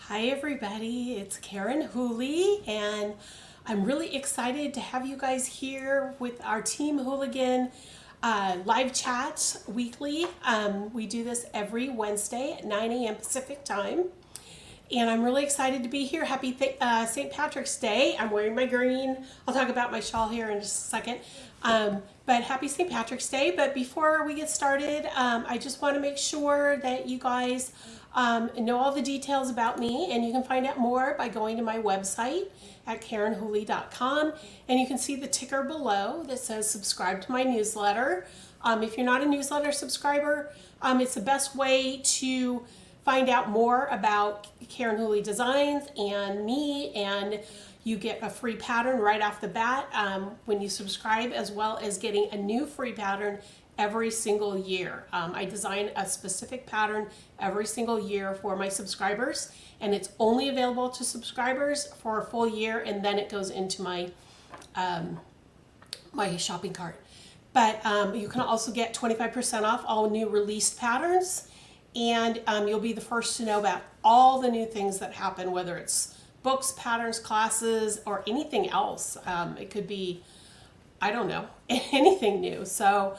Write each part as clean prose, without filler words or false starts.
Hi everybody, it's Karen Hooley, and I'm really excited to have you guys here with our Team Whooleygan live chat weekly. We do this every Wednesday at 9 a.m. Pacific time, and I'm really excited to be here. Happy St. Patrick's Day. I'm wearing my green. I'll talk about my shawl here in just a second. But happy St. Patrick's Day. But before we get started, I just want to make sure that you guys know all the details about me, and you can find out more by going to my website at KarenHooley.com, and you can see the ticker below that says subscribe to my newsletter. If you're not a newsletter subscriber, it's the best way to find out more about Karen Hooley Designs and me, and you get a free pattern right off the bat when you subscribe, as well as getting a new free pattern every single year. I design a specific pattern every single year for my subscribers, and it's only available to subscribers for a full year, and then it goes into my my shopping cart. But you can also get 25% off all new released patterns, and you'll be the first to know about all the new things that happen, whether it's books, patterns, classes, or anything else. It could be, I don't know, anything new. So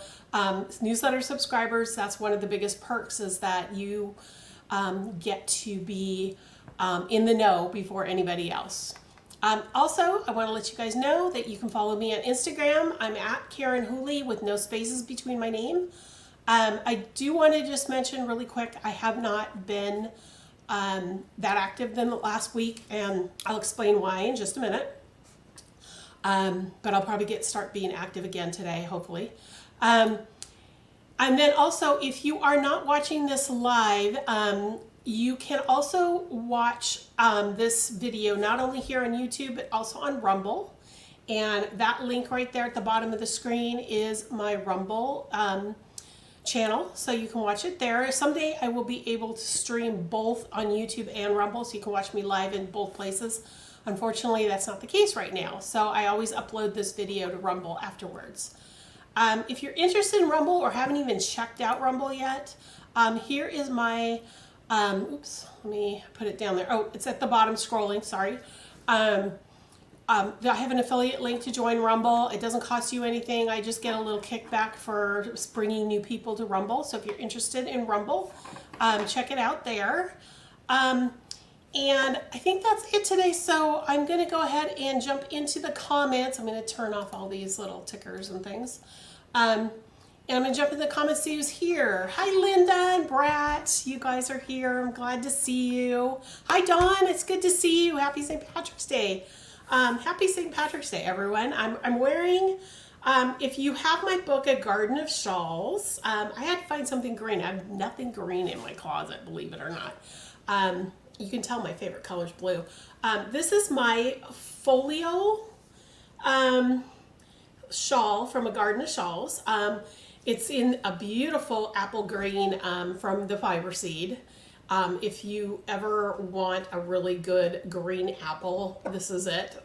newsletter subscribers, that's one of the biggest perks, is that you get to be in the know before anybody else. Also, I want to let you guys know that you can follow me on Instagram. I'm at Karen Hooley with no spaces between my name. I do want to just mention really quick, I have not been that active than the last week, and I'll explain why in just a minute. But I'll probably start being active again today, hopefully. And then also, if you are not watching this live, you can also watch this video not only here on YouTube, but also on Rumble. And that link right there at the bottom of the screen is my Rumble channel, so you can watch it there. Someday I will be able to stream both on YouTube and Rumble, so you can watch me live in both places. Unfortunately, that's not the case right now, so I always upload this video to Rumble afterwards. If you're interested in Rumble or haven't even checked out Rumble yet, here is my, oops, let me put it down there. Oh, it's at the bottom scrolling, sorry. I have an affiliate link to join Rumble. It doesn't cost you anything. I just get a little kickback for bringing new people to Rumble. So if you're interested in Rumble, check it out there. And I think that's it today. So I'm going to go ahead and jump into the comments. I'm going to turn off all these little tickers and things. And I'm going to jump in the comments, see who's here. Hi, Linda and Brat. You guys are here. I'm glad to see you. Hi, Dawn. It's good to see you. Happy St. Patrick's Day. Happy St. Patrick's Day, everyone. I'm wearing, if you have my book, A Garden of Shawls, I had to find something green. I have nothing green in my closet, believe it or not. You can tell my favorite color is blue. This is my folio shawl from A Garden of Shawls. It's in a beautiful apple green from the fiber seed. If you ever want a really good green apple, this is it.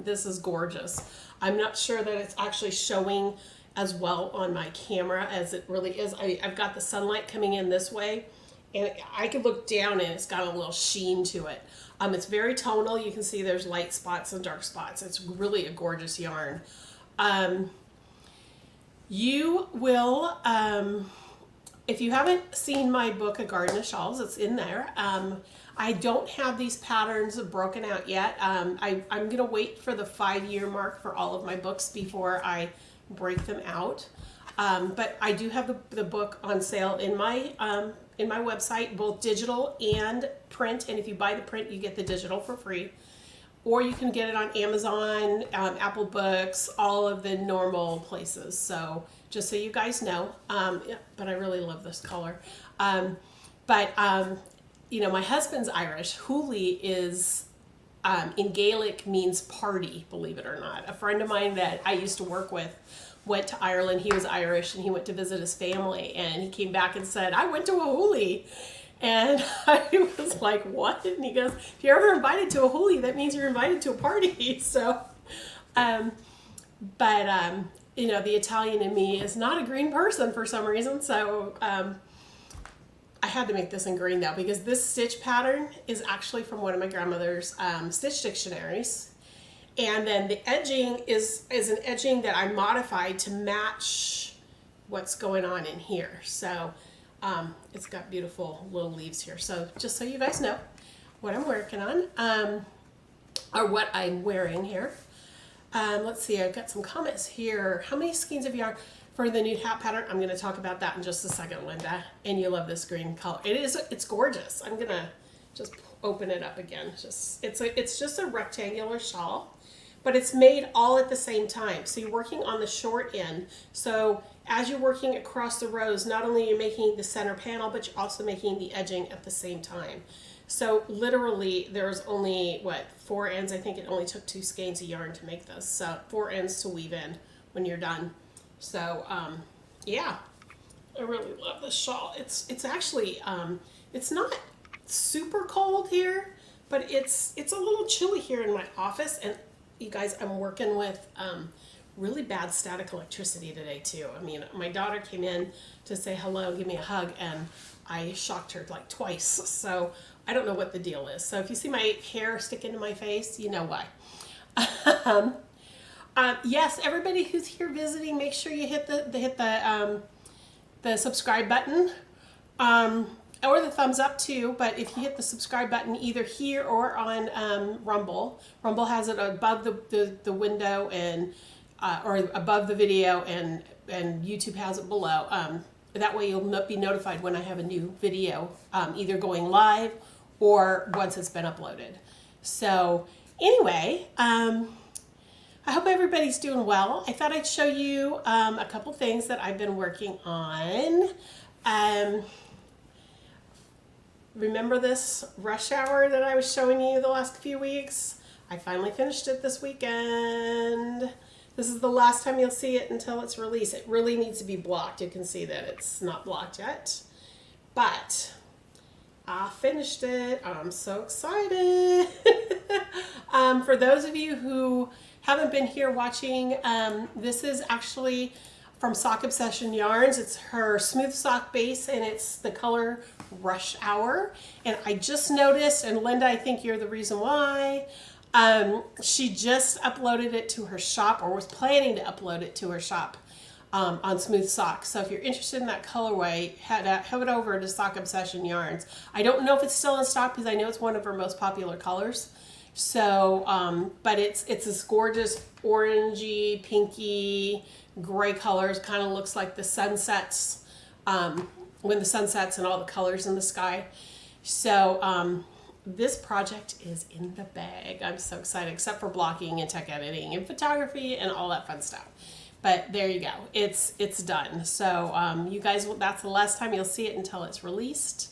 This is gorgeous. I'm not sure that it's actually showing as well on my camera as it really is. I've got the sunlight coming in this way, and I can look down and it's got a little sheen to it. It's very tonal. You can see there's light spots and dark spots. It's really a gorgeous yarn. You will... if you haven't seen my book, A Garden of Shawls, it's in there. I don't have these patterns broken out yet. I'm going to wait for the 5-year mark for all of my books before I break them out. But I do have the book on sale in my website, both digital and print. And if you buy the print, you get the digital for free. Or you can get it on Amazon, Apple Books, all of the normal places. So just so you guys know, yeah, but I really love this color. You know, my husband's Irish. Hooley is, in Gaelic, means party, believe it or not. A friend of mine that I used to work with went to Ireland. He was Irish, and he went to visit his family, and he came back and said, I went to a Hooley. And I was like, what? And he goes, if you're ever invited to a Hooley, that means you're invited to a party. So, you know, the Italian in me is not a green person for some reason. So I had to make this in green though, because this stitch pattern is actually from one of my grandmother's stitch dictionaries. And then the edging is an edging that I modified to match what's going on in here. So it's got beautiful little leaves here. So just so you guys know what I'm working on, or what I'm wearing here. Let's see, I've got some comments here. How many skeins of yarn for the nude hat pattern? I'm going to talk about that in just a second, Linda. And you love this green color. It's gorgeous. I'm going to just open it up again. It's just a rectangular shawl, but it's made all at the same time. So you're working on the short end. So as you're working across the rows, not only are you making the center panel, but you're also making the edging at the same time. So literally there's only, what, 4 ends? I think it only took 2 skeins of yarn to make this. So 4 ends to weave in when you're done. So yeah, I really love this shawl. It's actually, it's not super cold here, but it's a little chilly here in my office. And you guys, I'm working with really bad static electricity today too. I mean, my daughter came in to say hello, give me a hug, and I shocked her like twice. So I don't know what the deal is. So if you see my hair stick into my face, you know why. Yes, everybody who's here visiting, make sure you hit the subscribe button, or the thumbs up too. But if you hit the subscribe button either here or on Rumble has it above the window and or above the video, and YouTube has it below. That way you'll be notified when I have a new video, either going live or once it's been uploaded. So anyway, I hope everybody's doing well. I thought I'd show you a couple things that I've been working on. Remember this rush hour that I was showing you the last few weeks? I finally finished it this weekend. This is the last time you'll see it until it's released. It really needs to be blocked. You can see that it's not blocked yet. But I finished it. I'm so excited. For those of you who haven't been here watching, this is actually from Sock Obsession Yarns. It's her smooth sock base, and it's the color Rush Hour. And I just noticed, and Linda, I think you're the reason why, she just uploaded it to her shop, or was planning to upload it to her shop on Smooth Socks. So if you're interested in that colorway, head over to Sock Obsession Yarns. I don't know if it's still in stock because I know it's one of her most popular colors. So, but it's this gorgeous orangey, pinky, gray colors. Kind of looks like the sunsets, when the sun sets and all the colors in the sky. So, this project is in the bag. I'm so excited, except for blocking and tech editing and photography and all that fun stuff. But there you go. It's done. So, you guys, that's the last time you'll see it until it's released.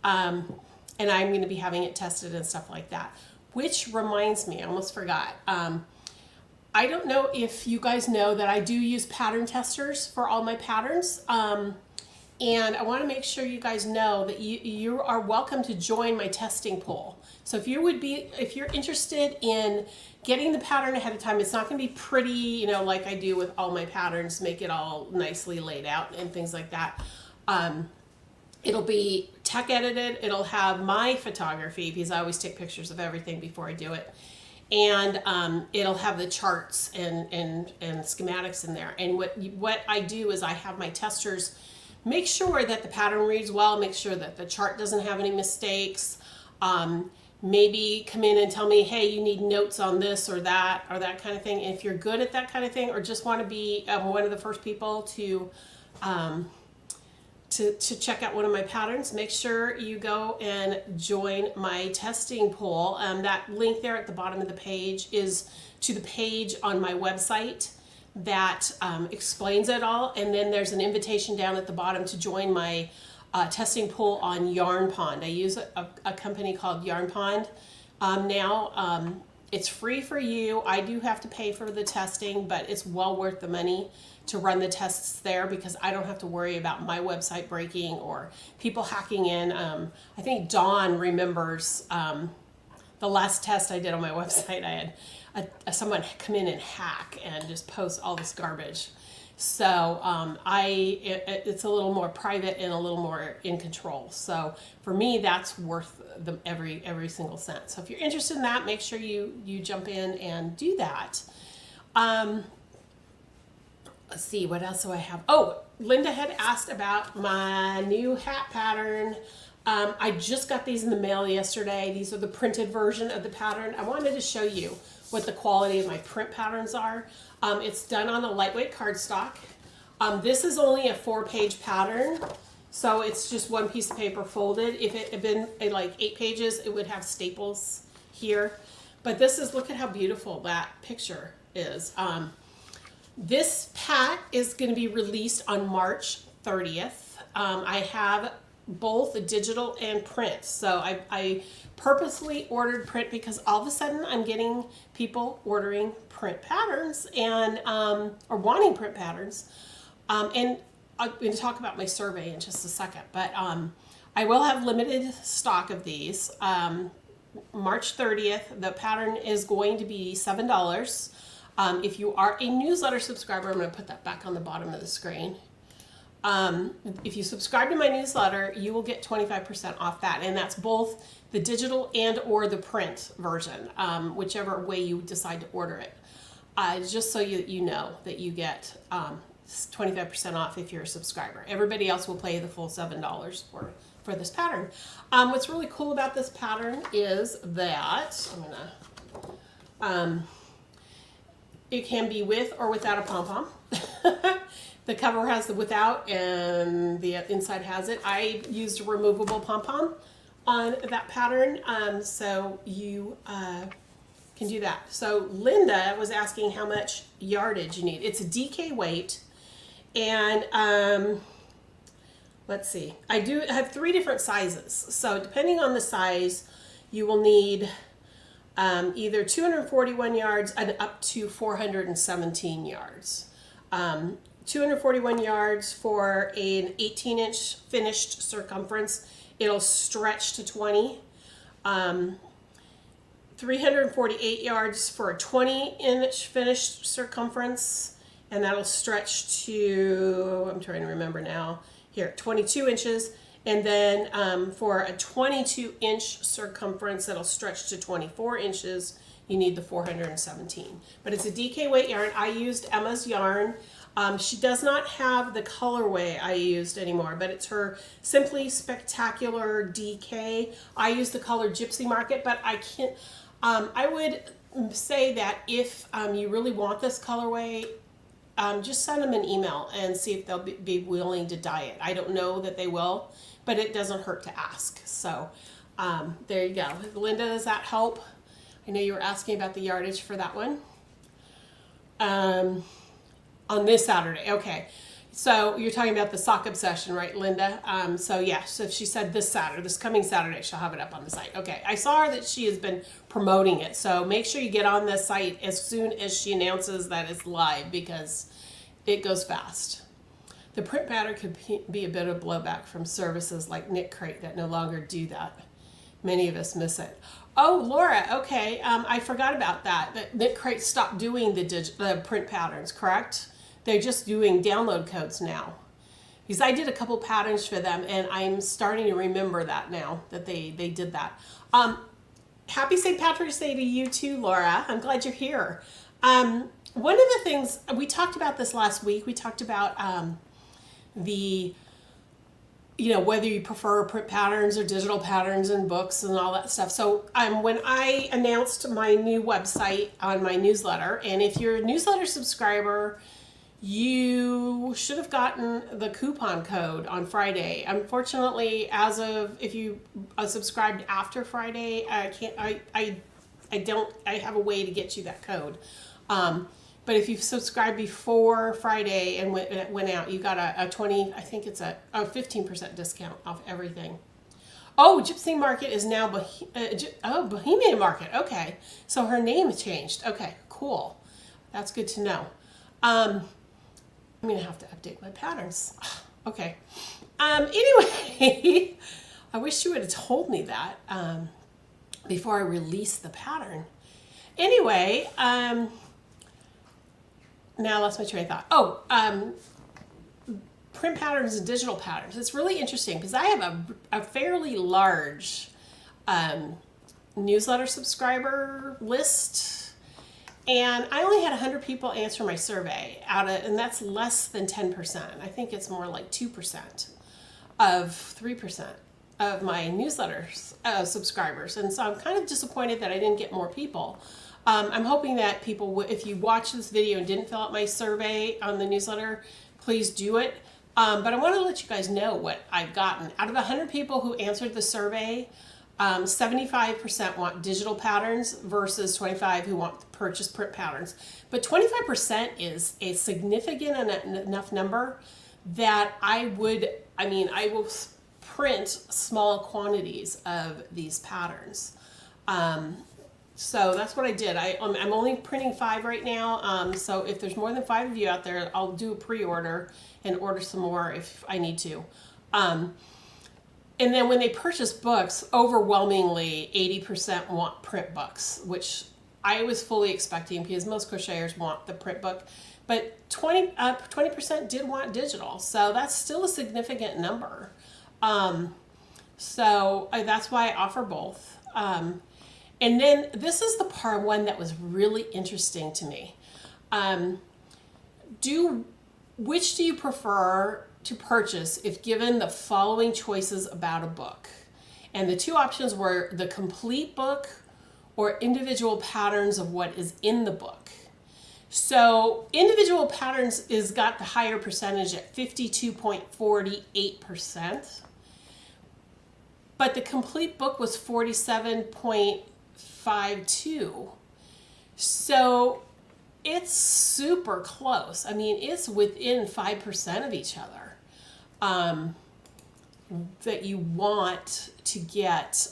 And I'm going to be having it tested and stuff like that. Which reminds me, I almost forgot. I don't know if you guys know that I do use pattern testers for all my patterns. And I want to make sure you guys know that you are welcome to join my testing pool. So if you're interested in getting the pattern ahead of time, it's not going to be pretty, you know, like I do with all my patterns, make it all nicely laid out and things like that. It'll be tech edited. It'll have my photography, because I always take pictures of everything before I do it. And it'll have the charts and schematics in there. And what I do is I have my testers make sure that the pattern reads well, make sure that the chart doesn't have any mistakes. Maybe come in and tell me, hey, you need notes on this or that kind of thing. And if you're good at that kind of thing, or just want to be one of the first people to check out one of my patterns, make sure you go and join my testing pool. That link there at the bottom of the page is to the page on my website that explains it all. And then there's an invitation down at the bottom to join my testing pool on Yarn Pond. I use a company called Yarn Pond now. It's free for you. I do have to pay for the testing, but it's well worth the money to run the tests there, because I don't have to worry about my website breaking or people hacking in. I think Dawn remembers the last test I did on my website. I had someone come in and hack and just post all this garbage. So it's a little more private and a little more in control. So for me, that's worth every single cent. So if you're interested in that, make sure you jump in and do that. Let's see, what else do I have? Oh, Linda had asked about my new hat pattern. I just got these in the mail yesterday. These are the printed version of the pattern. I wanted to show you what the quality of my print patterns are. It's done on a lightweight cardstock. This is only a 4-page pattern, so it's just one piece of paper folded. If it had been like 8 pages, it would have staples here. But this is, look at how beautiful that picture is. This pat is going to be released on March 30th. I have both digital and print. So I purposely ordered print because all of a sudden I'm getting people ordering print patterns and or wanting print patterns. And I'm going to talk about my survey in just a second. But I will have limited stock of these. March 30th, the pattern is going to be $7. If you are a newsletter subscriber, I'm going to put that back on the bottom of the screen. If you subscribe to my newsletter, you will get 25% off that. And that's both the digital and or the print version, whichever way you decide to order it. Just so you know that you get 25% off if you're a subscriber. Everybody else will pay the full $7 for this pattern. What's really cool about this pattern is that, it can be with or without a pom-pom. The cover has the without and the inside has it. I used a removable pom-pom on that pattern, so you can do that. So Linda was asking how much yardage you need. It's a DK weight, and let's see. I have 3 different sizes. So depending on the size, you will need either 241 yards and up to 417 yards. 241 yards for an 18-inch finished circumference. It'll stretch to 20. 348 yards for a 20-inch finished circumference, and that'll stretch to, I'm trying to remember now, here, 22 inches. And then for a 22-inch circumference that'll stretch to 24 inches, you need the 417. But it's a DK weight yarn. I used Emma's yarn. She does not have the colorway I used anymore, but it's her Simply Spectacular DK. I use the color Gypsy Market, but I can't. I would say that if you really want this colorway, just send them an email and see if they'll be willing to dye it. I don't know that they will, but it doesn't hurt to ask. So there you go. Linda, does that help? I know you were asking about the yardage for that one. On this Saturday, okay. So you're talking about the sock obsession, right, Linda? So yeah, so she said this coming Saturday, she'll have it up on the site. Okay, I saw her that she has been promoting it. So make sure you get on the site as soon as she announces that it's live, because it goes fast. The print pattern could be a bit of blowback from services like Knit Crate that no longer do that. Many of us miss it. Oh, Laura, okay, I forgot about that. That Knit Crate stopped doing the print patterns, correct? They're just doing download codes now. Because I did a couple patterns for them, and I'm starting to remember that now, that they did that. Happy St. Patrick's Day to you too, Laura. I'm glad you're here. One of the things, we talked about this last week, we talked about whether you prefer print patterns or digital patterns and books and all that stuff. So when I announced my new website on my newsletter, and if you're a newsletter subscriber, you should have gotten the coupon code on Friday. Unfortunately, if you subscribed after Friday, I have a way to get you that code. But if you've subscribed before Friday and it went out, you got a 15% discount off everything. Oh, Gypsy Market is now Bohemian Market. Okay, so her name changed. Okay, cool. That's good to know. I'm gonna have to update my patterns. Okay. Anyway, I wish you would have told me that before I released the pattern. Anyway, now I lost my train of thought. Oh, print patterns and digital patterns. It's really interesting because I have a fairly large newsletter subscriber list, and I only had 100 people answer my survey and that's less than 10%. I think it's more like 2% of 3% of my newsletters subscribers, and so I'm kind of disappointed that I didn't get more people. I'm hoping that people, if you watch this video and didn't fill out my survey on the newsletter, please do it. But I want to let you guys know what I've gotten. Out of 100 people who answered the survey, 75% want digital patterns versus 25% who want to purchase print patterns. But 25% is a significant enough number that I will print small quantities of these patterns. So that's what I did. I'm only printing 5 right now. So if there's more than 5 of you out there, I'll do a pre-order and order some more if I need to. And then when they purchase books, overwhelmingly 80% want print books, which I was fully expecting because most crocheters want the print book. But 20% did want digital, so that's still a significant number. So that's why I offer both. And then this is the one that was really interesting to me. Which do you prefer to purchase if given the following choices about a book? And the 2 options were the complete book or individual patterns of what is in the book. So individual patterns is got the higher percentage at 52.48%. But the complete book was 47.52. So it's super close. I mean, it's within 5% of each other that you want to get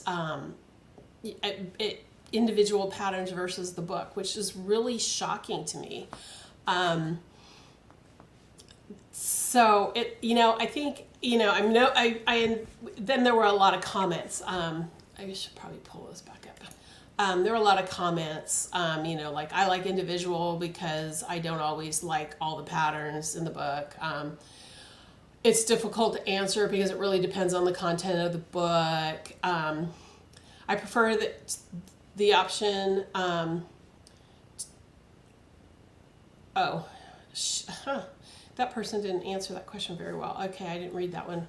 individual patterns versus the book, which is really shocking to me. So I think, then there were a lot of comments. I should probably pull this back up. There were a lot of comments, like I like individual because I don't always like all the patterns in the book. It's difficult to answer because it really depends on the content of the book. I prefer the option, that person didn't answer that question very well. Okay, I didn't read that one.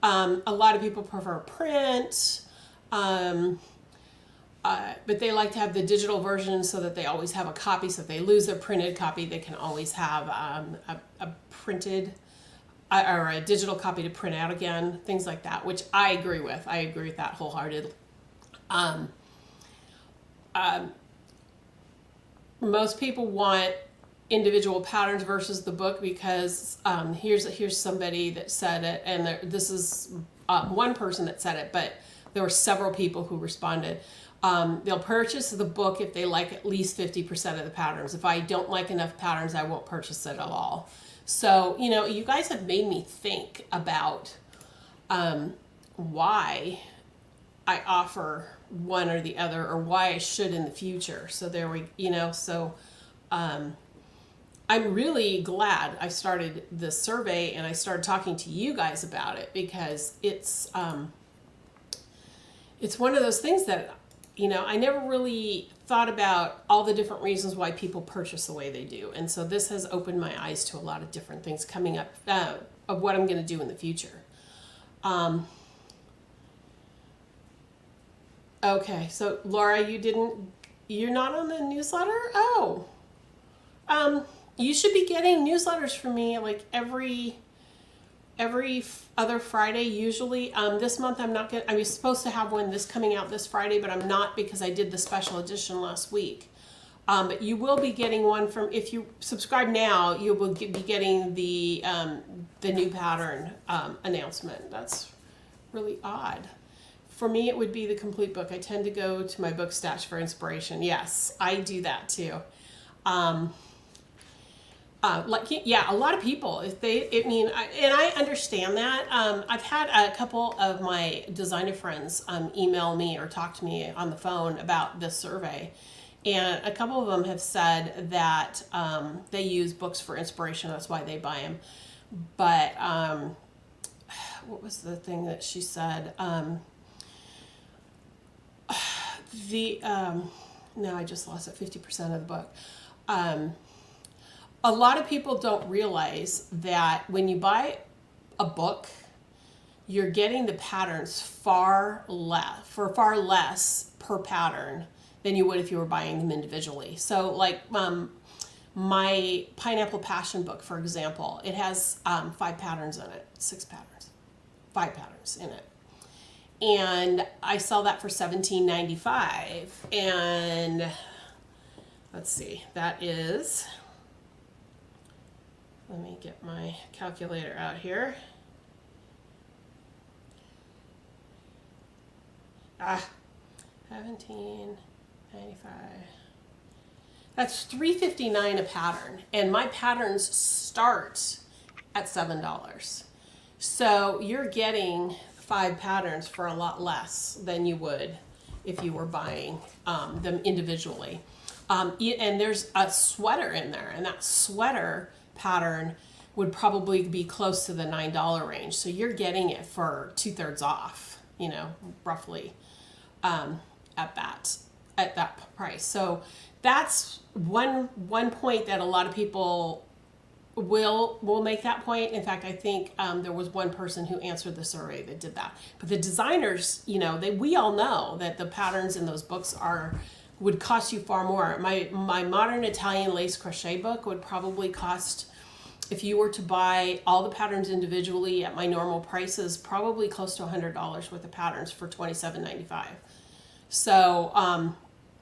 A lot of people prefer print. But they like to have the digital version so that they always have a copy. So if they lose their printed copy, they can always have a printed or a digital copy to print out again, things like that, which I agree with. I agree with that wholeheartedly. Most people want individual patterns versus the book because here's somebody that said it, and this is one person that said it, but there were several people who responded. They'll purchase the book if they like at least 50% of the patterns. If I don't like enough patterns, I won't purchase it at all. So, you guys have made me think about why I offer one or the other, or why I should in the future. So I'm really glad I started this survey and I started talking to you guys about it, because it's one of those things that I never really thought about all the different reasons why people purchase the way they do. And so this has opened my eyes to a lot of different things coming up of what I'm going to do in the future. Okay, so Laura, you're not on the newsletter? Oh. You should be getting newsletters from me like every other Friday usually. This month I was supposed to have one coming out this Friday, but I'm not because I did the special edition last week. But you will be getting one if you subscribe now, you will be getting the new pattern announcement. That's really odd. For me, it would be the complete book. I tend to go to my book stash for inspiration. Yes, I do that too. A lot of people, and I understand that. I've had a couple of my designer friends email me or talk to me on the phone about this survey, And a couple of them have said that they use books for inspiration. That's why they buy them. But what was the thing that she said? No, I just lost it. 50% of the book. A lot of people don't realize that when you buy a book, you're getting the patterns for far less per pattern than you would if you were buying them individually. So like my Pineapple Passion book, for example, it has 5 patterns in it, 6 patterns, 5 patterns in it. And I sell that for $17.95. And let's see, that is, let me get my calculator out here. $17.95. That's $3.59 a pattern, and my patterns start at $7. So you're getting 5 patterns for a lot less than you would if you were buying them individually. And there's a sweater in there, and that sweater pattern would probably be close to the $9 range. So you're getting it for 2/3 off, you know, roughly at that price. So that's one point that a lot of people will make that point. In fact, I think there was one person who answered the survey that did that. But the designers, you know, we all know that the patterns in those books would cost you far more. My Modern Italian Lace Crochet book would probably cost, if you were to buy all the patterns individually at my normal prices, probably close to $100 worth of patterns for $27.95. So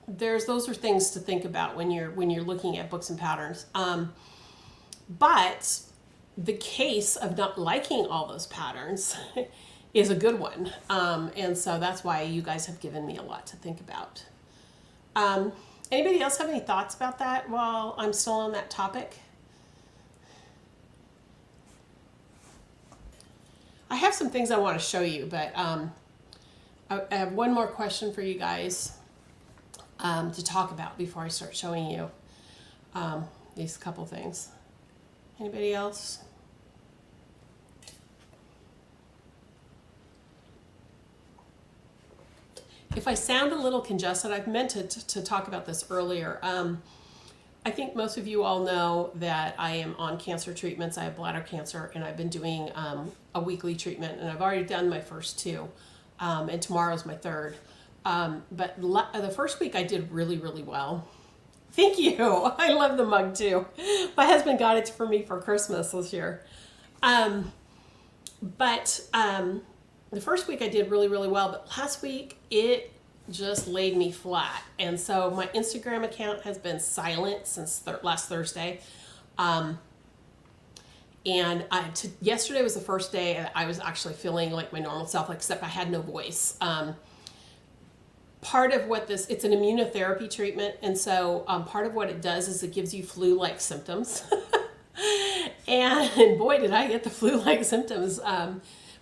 those are things to think about when you're looking at books and patterns. But the case of not liking all those patterns is a good one. And so that's why you guys have given me a lot to think about. Anybody else have any thoughts about that while I'm still on that topic? I have some things I want to show you, but I have one more question for you guys to talk about before I start showing you these couple things. Anybody else? If I sound a little congested, I've meant to talk about this earlier. I think most of you all know that I am on cancer treatments. I have bladder cancer, and I've been doing a weekly treatment, and I've already done my first 2, and tomorrow's my 3rd. But the first week I did really, really well. Thank you. I love the mug too. My husband got it for me for Christmas this year. But the first week I did really, really well, but last week it just laid me flat. And so my Instagram account has been silent since last Thursday. And yesterday was the first day I was actually feeling like my normal self, except I had no voice. Part of what it's an immunotherapy treatment, and so part of what it does is it gives you flu-like symptoms. And boy, did I get the flu-like symptoms.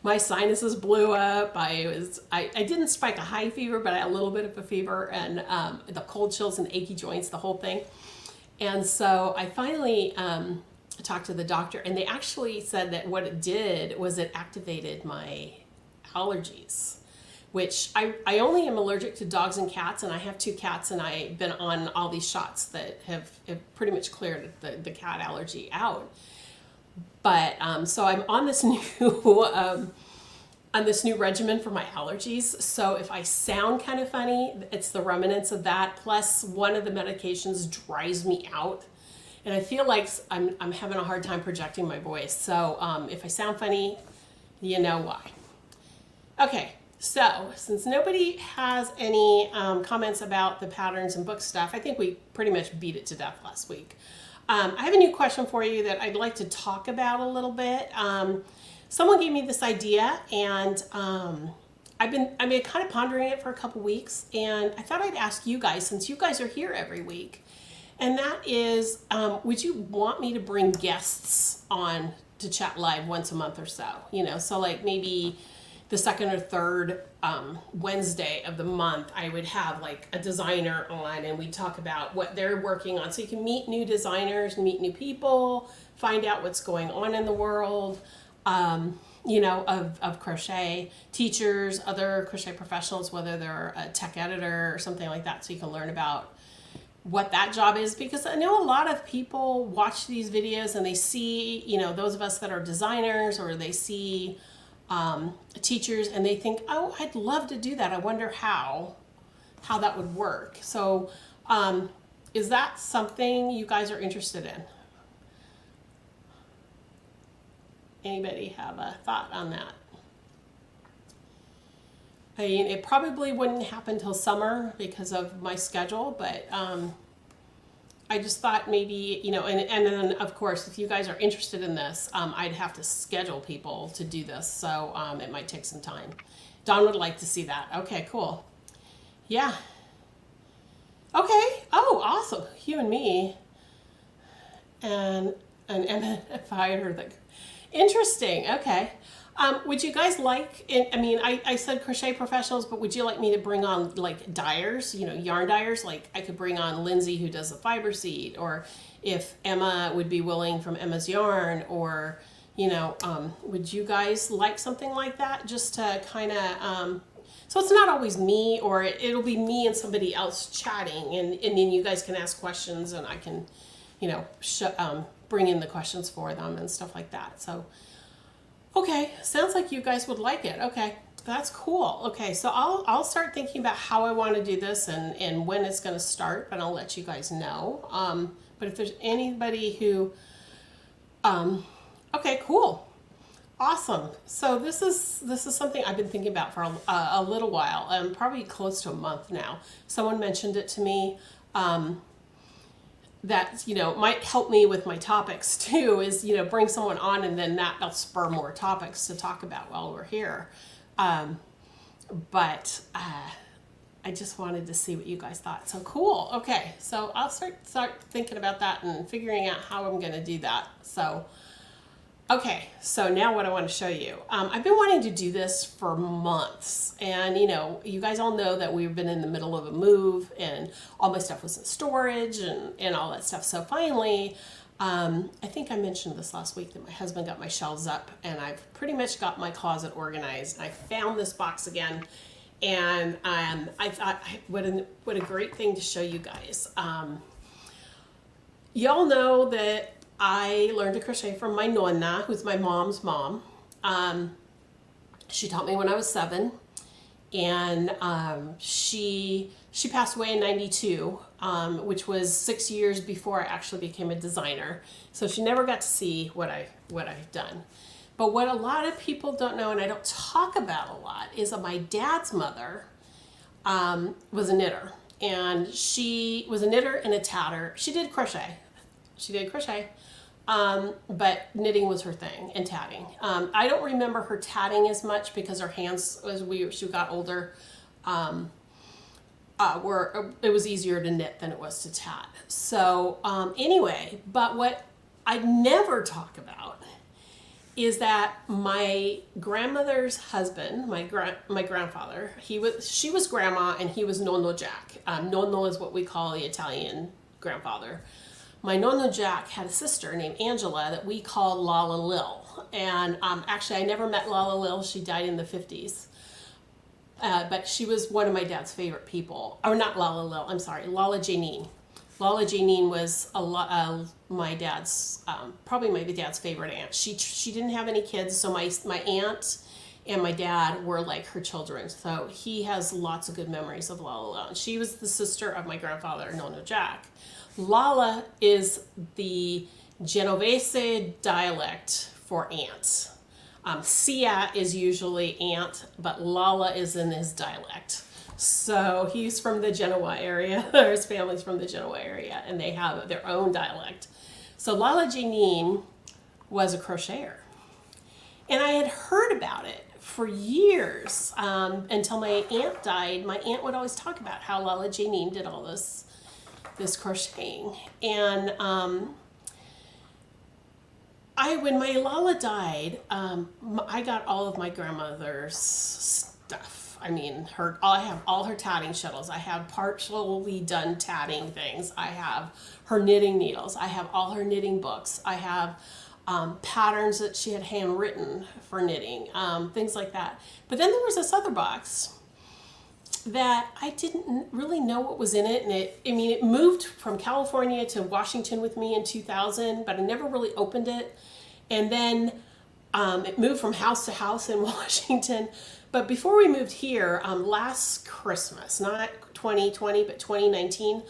My sinuses blew up. I didn't spike a high fever, but I had a little bit of a fever, and the cold chills and achy joints, the whole thing. And so I finally talked to the doctor, and they actually said that what it did was it activated my allergies, which I only am allergic to dogs and cats, and I have 2 cats, and I've been on all these shots that have pretty much cleared the cat allergy out. But so I'm on this new regimen for my allergies. So if I sound kind of funny, it's the remnants of that. Plus, one of the medications dries me out, and I feel like I'm having a hard time projecting my voice. So if I sound funny, you know why. Okay. So, since nobody has any comments about the patterns and book stuff, I think we pretty much beat it to death last week. I have a new question for you that I'd like to talk about a little bit. Someone gave me this idea, and I've been kind of pondering it for a couple weeks, and I thought I'd ask you guys, since you guys are here every week, and that is, would you want me to bring guests on to chat live once a month or so? You know, so like maybe the second or third Wednesday of the month, I would have like a designer on, and we'd talk about what they're working on. So you can meet new designers, meet new people, find out what's going on in the world, you know, of crochet, teachers, other crochet professionals, whether they're a tech editor or something like that. So you can learn about what that job is, because I know a lot of people watch these videos and they see, you know, those of us that are designers, or they see teachers, and they think, oh, I'd love to do that. I wonder how that would work. So is that something you guys are interested in? Anybody have a thought on that? I mean, it probably wouldn't happen till summer because of my schedule, but I just thought maybe, you know, and then of course, if you guys are interested in this, I'd have to schedule people to do this, so it might take some time. Dawn would like to see that. Okay, cool. Yeah. Okay. Oh, awesome. You and me. And Emma, if I heard that. Interesting. Okay. Would you guys like, I mean, I said crochet professionals, but would you like me to bring on like dyers, you know, yarn dyers? Like I could bring on Lindsay, who does the fiber seed, or if Emma would be willing from Emma's Yarn, or, you know, would you guys like something like that, just to kind of, so it's not always me, or it'll be me and somebody else chatting, and then you guys can ask questions, and I can, you know, bring in the questions for them and stuff like that. So, okay, sounds like you guys would like it. Okay, that's cool. Okay, so I'll start thinking about how I want to do this and when it's going to start, but I'll let you guys know. But if there's anybody who, okay, cool, awesome. So this is something I've been thinking about for a little while, probably close to a month now. Someone mentioned it to me. That, you know, might help me with my topics too, is, you know, bring someone on, and then that'll spur more topics to talk about while we're here. But I just wanted to see what you guys thought. So cool. Okay, so I'll start thinking about that and figuring out how I'm going to do that. So okay, so now what I want to show you. I've been wanting to do this for months, and you know, you guys all know that we've been in the middle of a move, and all my stuff was in storage and all that stuff. So finally, I think I mentioned this last week, that my husband got my shelves up, and I've pretty much got my closet organized. I found this box again, and I thought, what a great thing to show you guys. Y'all know that I learned to crochet from my nonna, who's my mom's mom. She taught me when I was 7, and she passed away in '92, which was 6 years before I actually became a designer. So she never got to see what I've done. But what a lot of people don't know, and I don't talk about a lot, is that my dad's mother was a knitter, and she was a knitter and a tatter. She did crochet. But knitting was her thing, and tatting. I don't remember her tatting as much because her hands, as she got older, it was easier to knit than it was to tat. So anyway, but what I never talk about is that my grandmother's husband, my grandfather, she was grandma and he was nonno Jack. Nonno is what we call the Italian grandfather. My nonno Jack had a sister named Angela that we called Lala Lil. And actually, I never met Lala Lil. She died in the 50s. But she was one of my dad's favorite people. Or not Lala Lil, I'm sorry, Lala Janine. Lala Janine was my dad's, probably my dad's favorite aunt. She didn't have any kids, so my aunt and my dad were like her children. So he has lots of good memories of Lala Lil. And she was the sister of my grandfather, nonno Jack. Lala is the Genovese dialect for aunt. Sia is usually aunt, but Lala is in his dialect. So he's from the Genoa area, or his family's from the Genoa area, and they have their own dialect. So Lala Janine was a crocheter. And I had heard about it for years until my aunt died. My aunt would always talk about how Lala Janine did all this crocheting. And when my Lala died, I got all of my grandmother's stuff. I mean, I have all her tatting shuttles. I have partially done tatting things. I have her knitting needles. I have all her knitting books. I have patterns that she had handwritten for knitting, things like that. But then there was this other box that I didn't really know what was in it. And it moved from California to Washington with me in 2000, but I never really opened it. And then it moved from house to house in Washington. But before we moved here, last Christmas, not 2020, but 2019,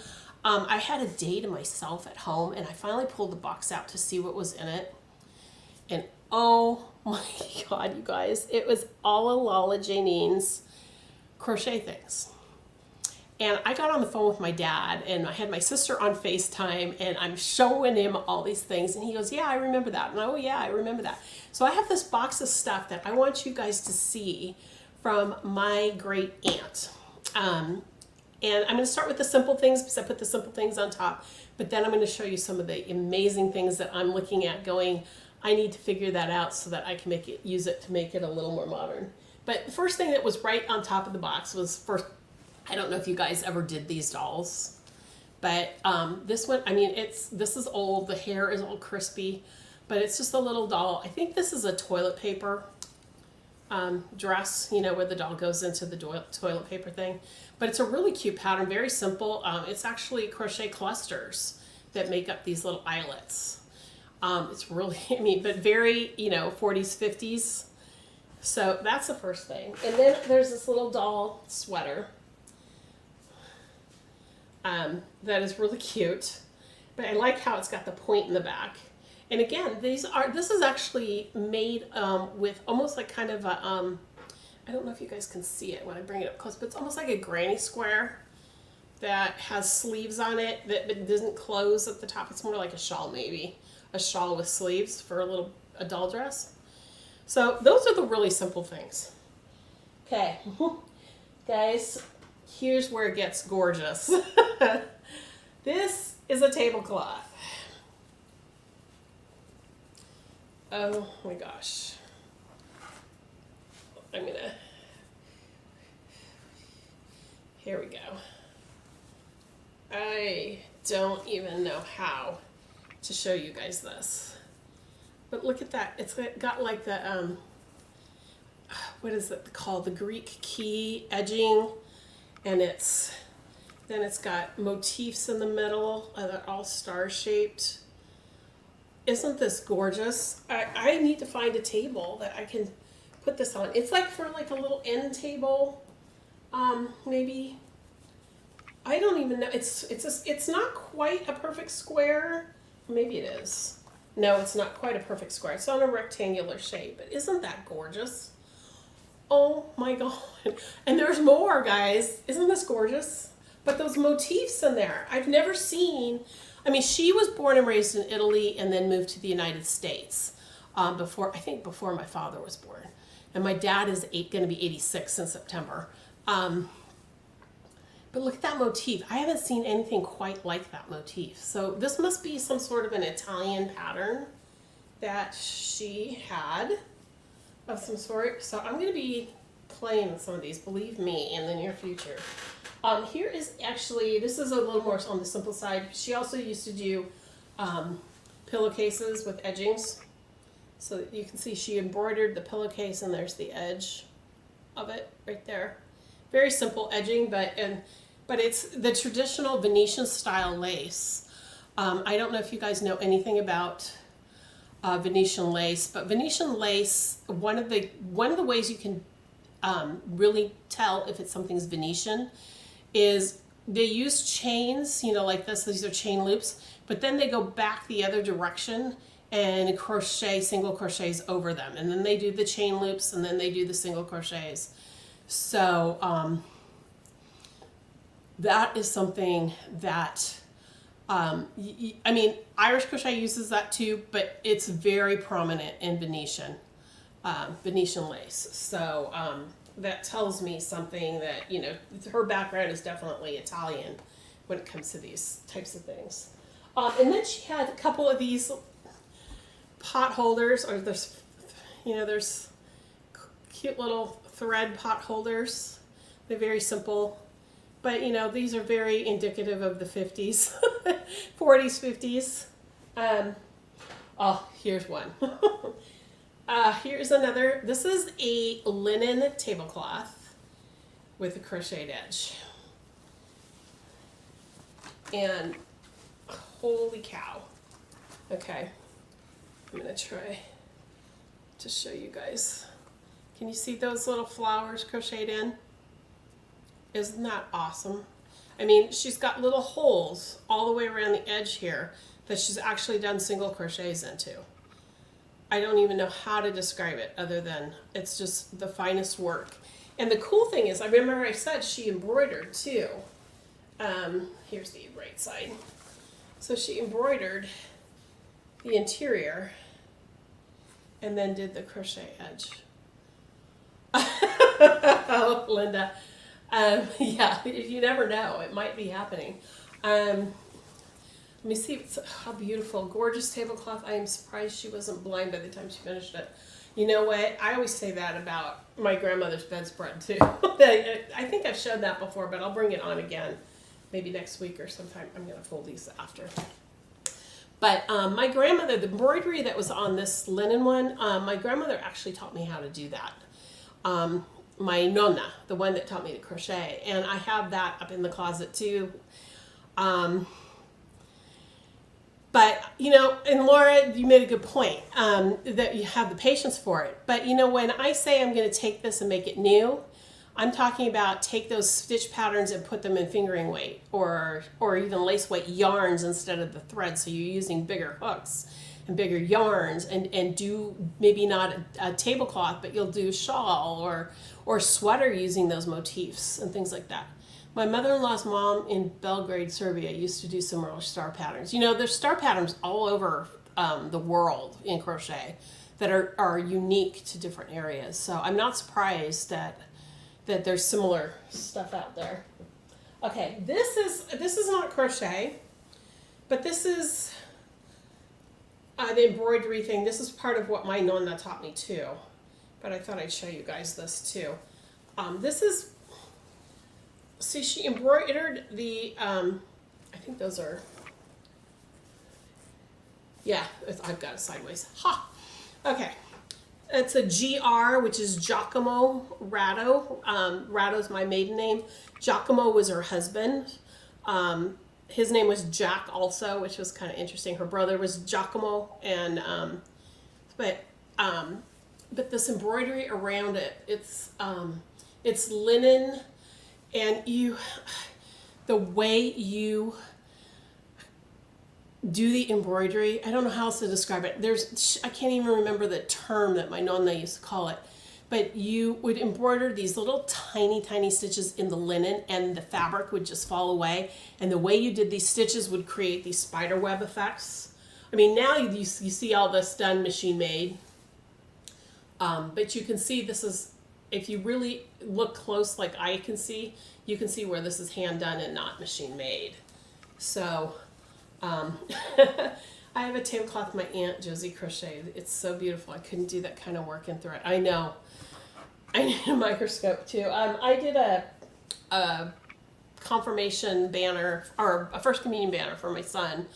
I had a day to myself at home, and I finally pulled the box out to see what was in it. And oh my God, you guys, it was all of Lala Janine's crochet things. And I got on the phone with my dad, and I had my sister on FaceTime, and I'm showing him all these things, and he goes, yeah, I remember that. And oh yeah, I remember that. So I have this box of stuff that I want you guys to see from my great aunt. And I'm going to start with the simple things because I put the simple things on top, but then I'm going to show you some of the amazing things that I'm looking at going, I need to figure that out so that I can use it to make it a little more modern. But the first thing that was right on top of the box was first, I don't know if you guys ever did these dolls, but this one, I mean, this is old, the hair is all crispy, but it's just a little doll. I think this is a toilet paper dress, you know, where the doll goes into the toilet paper thing. But it's a really cute pattern, very simple. It's actually crochet clusters that make up these little eyelets. It's really, I mean, but very, you know, 40s, 50s. So that's the first thing. And then there's this little doll sweater that is really cute. But I like how it's got the point in the back. And again, this is actually made with almost like kind of a, I don't know if you guys can see it when I bring it up close, but it's almost like a granny square that has sleeves on it that doesn't close at the top. It's more like a shawl maybe. A shawl with sleeves for a doll dress. So those are the really simple things. Okay, guys, here's where it gets gorgeous. This is a tablecloth. Oh my gosh. Here we go. I don't even know how to show you guys this. But look at that. It's got like the, what is it called? The Greek key edging. And then it's got motifs in the middle that are all star shaped. Isn't this gorgeous? I need to find a table that I can put this on. It's like for like a little end table, maybe. I don't even know. It's not quite a perfect square. Maybe it is. No, it's not quite a perfect square. It's on a rectangular shape, but isn't that gorgeous? Oh my God. And there's more, guys. Isn't this gorgeous? But those motifs in there, I've never seen. I mean, she was born and raised in Italy and then moved to the United States before my father was born. And my dad is going to be 86 in September. But look at that motif. I haven't seen anything quite like that motif. So this must be some sort of an Italian pattern that she had of some sort. So I'm going to be playing with some of these, believe me, in the near future. Here is actually, this is a little more on the simple side. She also used to do pillowcases with edgings. So you can see she embroidered the pillowcase and there's the edge of it right there. Very simple edging, but it's the traditional Venetian style lace. I don't know if you guys know anything about Venetian lace, but Venetian lace, one of the ways you can really tell if something's Venetian is they use chains, you know, like this. These are chain loops, but then they go back the other direction and crochet single crochets over them, and then they do the chain loops, and then they do the single crochets. So that is something that I mean, Irish crochet uses that too, but it's very prominent in Venetian lace. So that tells me something that, you know, her background is definitely Italian when it comes to these types of things. And then she had a couple of these pot holders, or there's, there's cute little thread pot holders. They're very simple, but these are very indicative of the 50s, 40s, 50s. Oh, here's one. Here's another. This is a linen tablecloth with a crocheted edge. And holy cow. Okay, I'm gonna try to show you guys. Can you see those little flowers crocheted in? Isn't that awesome? I mean, she's got little holes all the way around the edge here that she's actually done single crochets into. I don't even know how to describe it other than it's just the finest work. And the cool thing is, I remember I said she embroidered too. Here's the right side. So she embroidered the interior and then did the crochet edge. Oh, Linda. Yeah, you never know. It might be happening. Let me see how beautiful. Gorgeous tablecloth. I am surprised she wasn't blind by the time she finished it. You know what? I always say that about my grandmother's bedspread too. I think I've showed that before, but I'll bring it on again. Maybe next week or sometime. I'm going to fold these after. But my grandmother, the embroidery that was on this linen one, my grandmother actually taught me how to do that. My nonna, the one that taught me to crochet, and I have that up in the closet too. But, and Laura, you made a good point, that you have the patience for it. But, when I say I'm going to take this and make it new, I'm talking about take those stitch patterns and put them in fingering weight or even lace weight yarns instead of the thread. So you're using bigger hooks and bigger yarns and do maybe not a tablecloth, but you'll do shawl or sweater using those motifs and things like that. My mother-in-law's mom in Belgrade, Serbia used to do similar star patterns. There's star patterns all over the world in crochet that are unique to different areas. So I'm not surprised that there's similar stuff out there. Okay, this is not crochet, but this is the embroidery thing. This is part of what my nonna taught me too, but I thought I'd show you guys this too. This is, see, she embroidered the, I think those are, yeah, I've got it sideways. Ha! Okay. It's a GR, which is Giacomo Ratto. Ratto's my maiden name. Giacomo was her husband. His name was Jack also, which was kind of interesting. Her brother was Giacomo, and but this embroidery around it, it's linen, and the way you do the embroidery, I don't know how else to describe it. I can't even remember the term that my nonna used to call it, but you would embroider these little tiny, tiny stitches in the linen and the fabric would just fall away. And the way you did these stitches would create these spider web effects. I mean, now you see all this done machine made, but you can see this is, if you really look close like I can see, you can see where this is hand done and not machine made. So, I have a tablecloth my Aunt Josie crocheted. It's so beautiful. I couldn't do that kind of work in thread. I know. I need a microscope too. I did a confirmation banner, or a first communion banner for my son,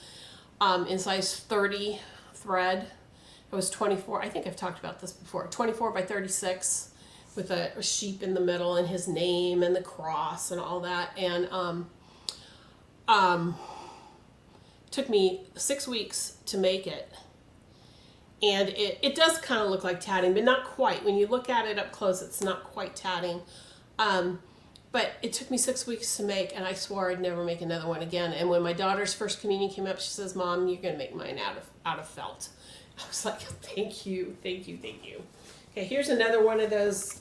in size 30 thread. It was 24. I think I've talked about this before. 24 by 36 with a sheep in the middle and his name and the cross and all that. And took me 6 weeks to make it, and it does kind of look like tatting, but not quite. When you look at it up close, it's not quite tatting, but it took me 6 weeks to make, and I swore I'd never make another one again. And when my daughter's first communion came up, she says, "Mom, you're gonna make mine out of felt." I was like, "Thank you, thank you, thank you." Okay, here's another one of those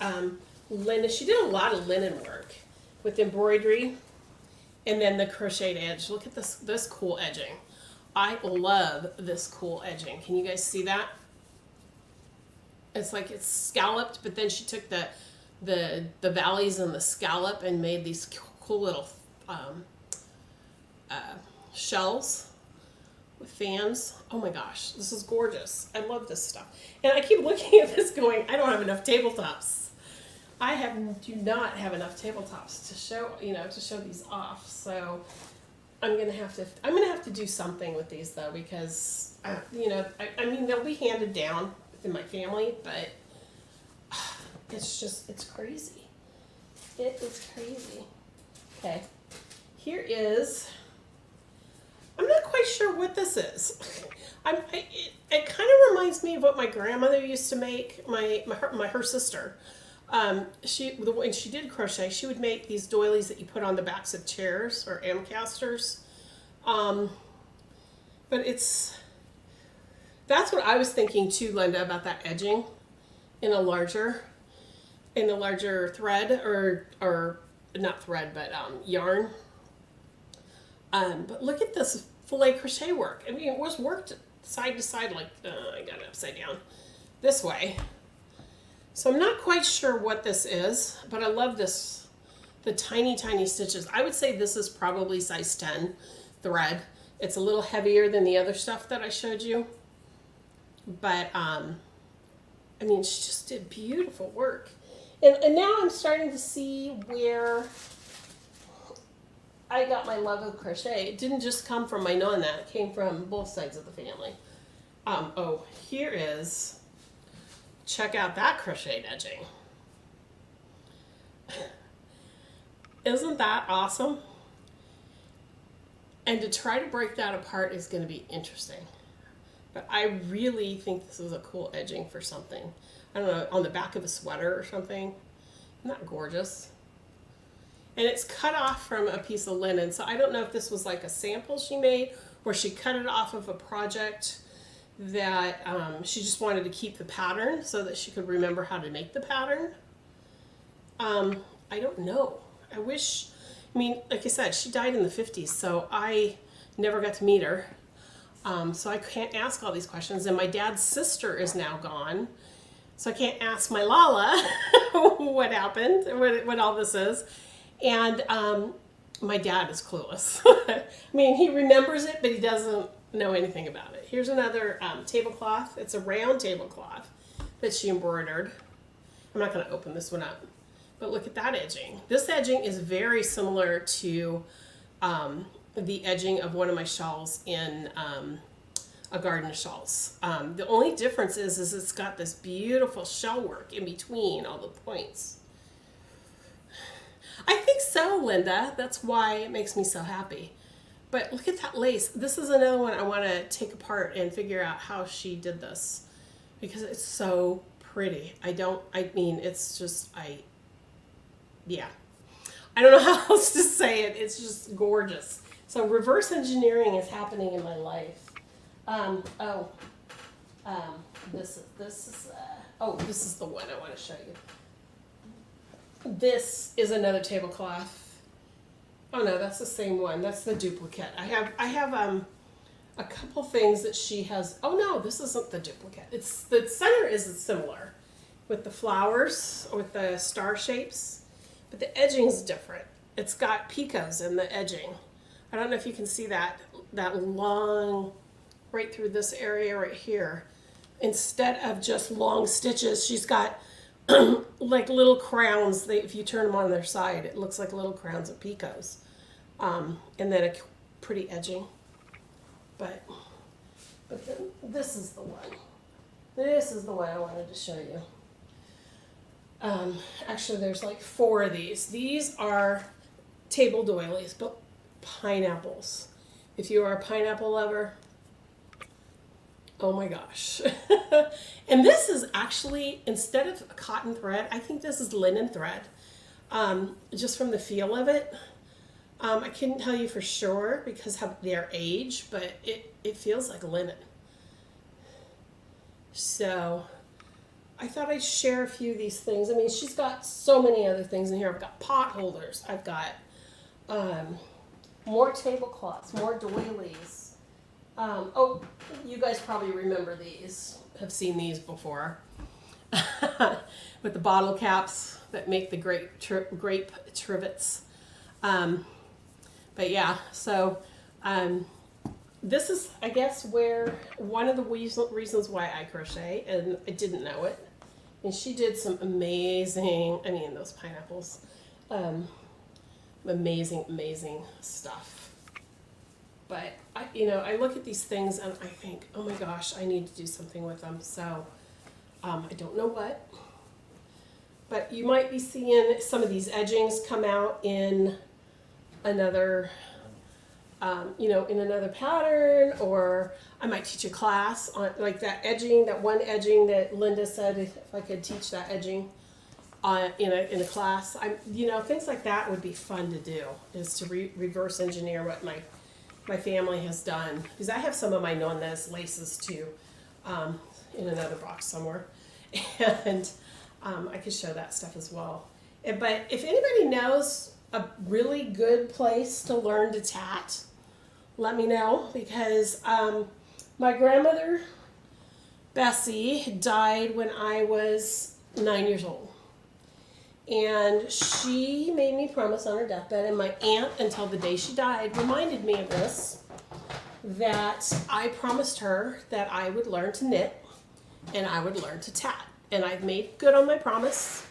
linen. She did a lot of linen work with embroidery. And then the crocheted edge. Look at this cool edging. I love this cool edging. Can you guys see that? It's like it's scalloped, but then she took the valleys and the scallop and made these cool little shells. with fans. Oh my gosh, this is gorgeous. I love this stuff. And I keep looking at this going, I don't have enough tabletops. Do not have enough tabletops to show, to show these off. So I'm gonna have to do something with these though, because I mean they'll be handed down within my family, but it's crazy. It is crazy. Okay, here is. I'm not quite sure what this is. It kind of reminds me of what my grandmother used to make. Her sister. When she did crochet, she would make these doilies that you put on the backs of chairs or amcasters. But that's what I was thinking too, Linda, about that edging in a larger thread or not thread, but yarn. But look at this filet crochet work. I mean, it was worked side to side, like I got it upside down this way. So I'm not quite sure what this is, but I love this, the tiny, tiny stitches. I would say this is probably size 10 thread. It's a little heavier than the other stuff that I showed you. But, I mean, she just did beautiful work. And now I'm starting to see where I got my love of crochet. It didn't just come from my nonna, it came from both sides of the family. Oh, here is, check out that crocheted edging. Isn't that awesome? And to try to break that apart is going to be interesting. But I really think this is a cool edging for something. I don't know, on the back of a sweater or something. Isn't that gorgeous? And it's cut off from a piece of linen. So I don't know if this was like a sample she made or she cut it off of a project that she just wanted to keep the pattern so that she could remember how to make the pattern. I don't know. I mean, like I said, she died in the 50s, so I never got to meet her. So I can't ask all these questions. And my dad's sister is now gone, so I can't ask my Lala what happened, what all this is. And my dad is clueless. I mean, he remembers it, but he doesn't know anything about it. Here's another tablecloth. It's a round tablecloth that she embroidered. I'm not going to open this one up, but look at that edging. This edging is very similar to the edging of one of my shawls in a garden shawls. The only difference is it's got this beautiful shell work in between all the points. I think so, Linda. That's why it makes me so happy. But look at that lace. This is another one I want to take apart and figure out how she did this, because it's so pretty. It's just, yeah. I don't know how else to say it. It's just gorgeous. So reverse engineering is happening in my life. This is the one I want to show you. This is another tablecloth. Oh no, that's the same one. That's the duplicate. I have a couple things that she has. Oh no, this isn't the duplicate. It's the center is similar with the flowers, with the star shapes, but the edging is different. It's got picos in the edging. I don't know if you can see that long right through this area right here. Instead of just long stitches, she's got like little crowns. If you turn them on their side, it looks like little crowns of picos. And then a pretty edging. But then this is the one. This is the one I wanted to show you. Actually, there's like 4 of these. These are table doilies, but pineapples. If you are a pineapple lover, oh my gosh. And this is actually, instead of a cotton thread, I think this is linen thread. Just from the feel of it. I couldn't tell you for sure because of their age, but it feels like linen. So I thought I'd share a few of these things. I mean, she's got so many other things in here. I've got pot holders. I've got more tablecloths, more doilies. Oh, you guys probably remember these, have seen these before. With the bottle caps that make the grape trivets. But yeah, so this is, I guess, where one of the reasons why I crochet, and I didn't know it. And she did some amazing, I mean, those pineapples, amazing stuff. But I look at these things and I think, oh my gosh, I need to do something with them. So I don't know what, but you might be seeing some of these edgings come out in another, in another pattern, or I might teach a class on like that edging, that one edging that Linda said if I could teach that edging in a class. Things like that would be fun to do, is to reverse engineer what my family has done, because I have some of my Nonnes laces too, in another box somewhere, and I could show that stuff as well. But if anybody knows a really good place to learn to tat, let me know, because my grandmother Bessie died when I was 9 years old. And she made me promise on her deathbed, and my aunt, until the day she died, reminded me of this, that I promised her that I would learn to knit and I would learn to tat. And I've made good on my promise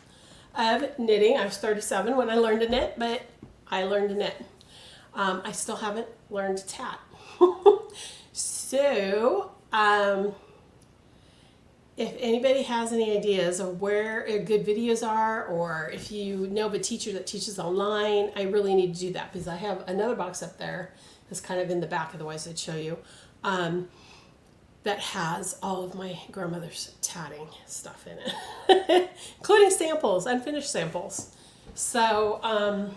of knitting. I was 37 when I learned to knit, but I learned to knit. I still haven't learned to tat. So, if anybody has any ideas of where good videos are, or if you know of a teacher that teaches online, I really need to do that, because I have another box up there that's kind of in the back of the ones I'd show you, that has all of my grandmother's tatting stuff in it, including samples, unfinished samples. So,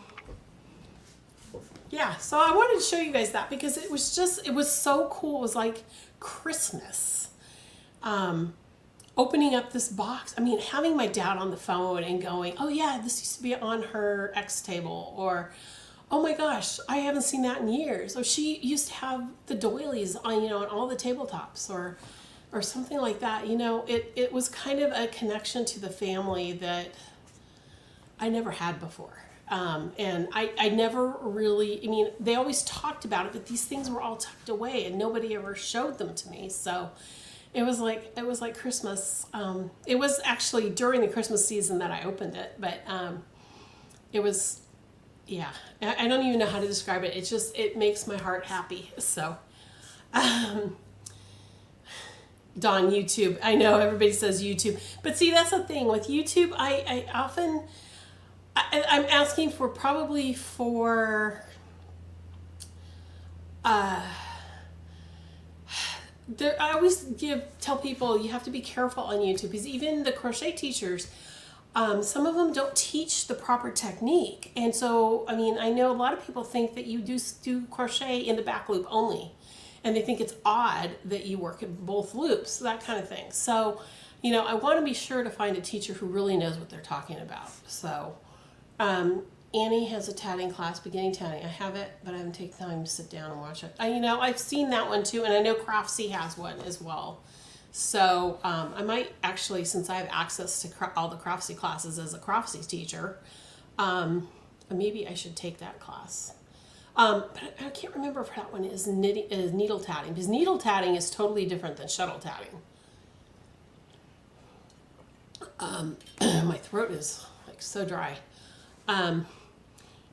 yeah, so I wanted to show you guys that, because it was so cool. It was like Christmas. Opening up this box, I mean, having my dad on the phone and going, oh yeah, this used to be on her X table, or oh my gosh, I haven't seen that in years, or she used to have the doilies on, on all the tabletops, or something like that. It was kind of a connection to the family that I never had before. And I never really, they always talked about it, but these things were all tucked away and nobody ever showed them to me. So it was like Christmas. It was actually during the Christmas season that I opened it, but it was, yeah, I don't even know how to describe it. It makes my heart happy. So, Dawn, YouTube. I know everybody says YouTube, but see, that's the thing with YouTube. I often, I'm asking for probably for, I always tell people you have to be careful on YouTube, because even the crochet teachers, some of them don't teach the proper technique. And so, I know a lot of people think that you do crochet in the back loop only, and they think it's odd that you work in both loops, that kind of thing. So, I want to be sure to find a teacher who really knows what they're talking about. So, Annie has a tatting class, beginning tatting. I have it, but I haven't taken time to sit down and watch it. I've seen that one too, and I know Craftsy has one as well. So I might actually, since I have access to all the Craftsy classes as a Craftsy teacher, maybe I should take that class. But I can't remember if that one is needle tatting, because needle tatting is totally different than shuttle tatting. My throat is like so dry.